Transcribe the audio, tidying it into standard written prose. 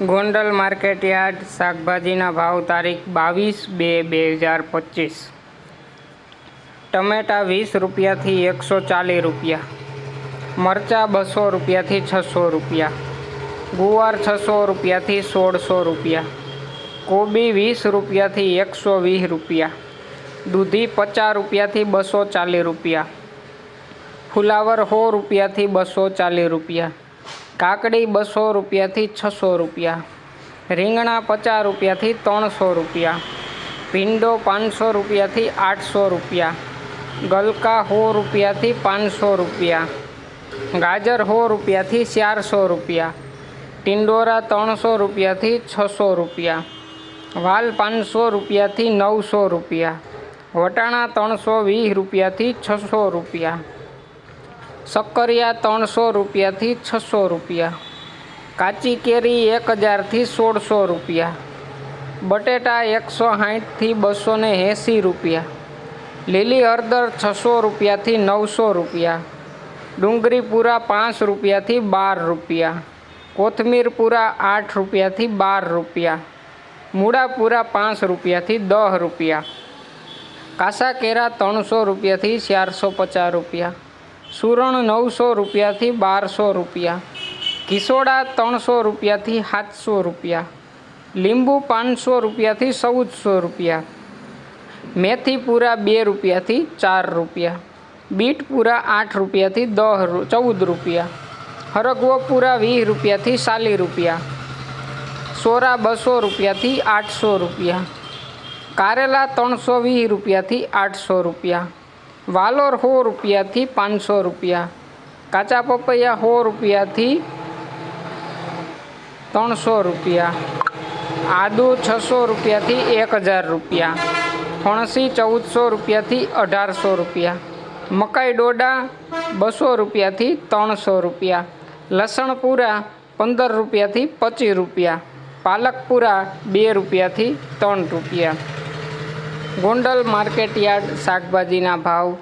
Gondal market yard શાકભાજીના ભાવ તારીખ 22/2/2025। ટમેટા 20 રૂપિયાથી 140 રૂપિયા, મરચાં 200 રૂપિયાથી 600 રૂપિયા, ગુવાર 600 રૂપિયાથી 1600 રૂપિયા, કોબી 20 રૂપિયાથી 120 રૂપિયા, દૂધી 50 રૂપિયાથી 240 રૂપિયા, ફુલાવર 100 રૂપિયાથી 240 રૂપિયા, કાકડી 200 રૂપિયાથી 600 રૂપિયા, રીંગણા 50 રૂપિયાથી 300 રૂપિયા, ભીંડો 500 રૂપિયાથી 800 રૂપિયા, ગલકા 100 રૂપિયાથી 500 રૂપિયા, ગાજર 100 રૂપિયાથી 400 રૂપિયા, ટિંડોરા 300 રૂપિયાથી 600 રૂપિયા, વાલ 500 રૂપિયાથી 900 રૂપિયા, વટાણા 320 રૂપિયાથી 600 રૂપિયા, શક્કરિયા 300 રૂપિયાથી 600 રૂપિયા, કાચી કેરી 1000થી 1600 રૂપિયા, બટેટા 160થી 280 રૂપિયા, લીલી હળદર 600 રૂપિયાથી 900 રૂપિયા, ડુંગળી પૂરા 5 રૂપિયાથી 12 રૂપિયા, કોથમીર પૂરા 8 રૂપિયાથી 12 રૂપિયા, મૂળા પૂરા 5 રૂપિયાથી 10 રૂપિયા, કાસા કેરા 300 રૂપિયાથી 450 રૂપિયા, સુરણ 900 રૂપિયાથી 1200 રૂપિયા, કિસોડા 300 રૂપિયાથી 700 રૂપિયા, લીંબુ 500 રૂપિયાથી 1400 રૂપિયા, મેથી પૂરા 2 રૂપિયાથી 4 રૂપિયા, બીટ પૂરા 8 રૂપિયાથી 14 રૂપિયા, હરગવો પૂરા 20 રૂપિયાથી 40 રૂપિયા, સોરા 200 રૂપિયાથી 800 રૂપિયા, કારેલા 320 રૂપિયાથી 800 રૂપિયા, વાલોર 100 રૂપિયાથી 500 રૂપિયા, કાચા પપૈયા 100 રૂપિયાથી 300 રૂપિયા, આદુ 600 રૂપિયાથી 1000 રૂપિયા, ફણસી 1400 રૂપિયાથી 1800 રૂપિયા, મકાઈ ડોડા 200 રૂપિયાથી 300 રૂપિયા, લસણ પૂરા 15 રૂપિયાથી 25 રૂપિયા, પાલક પૂરા 2 રૂપિયાથી 3 રૂપિયા। ગોંડલ માર્કેટ યાર્ડ શાકભાજીના ભાવ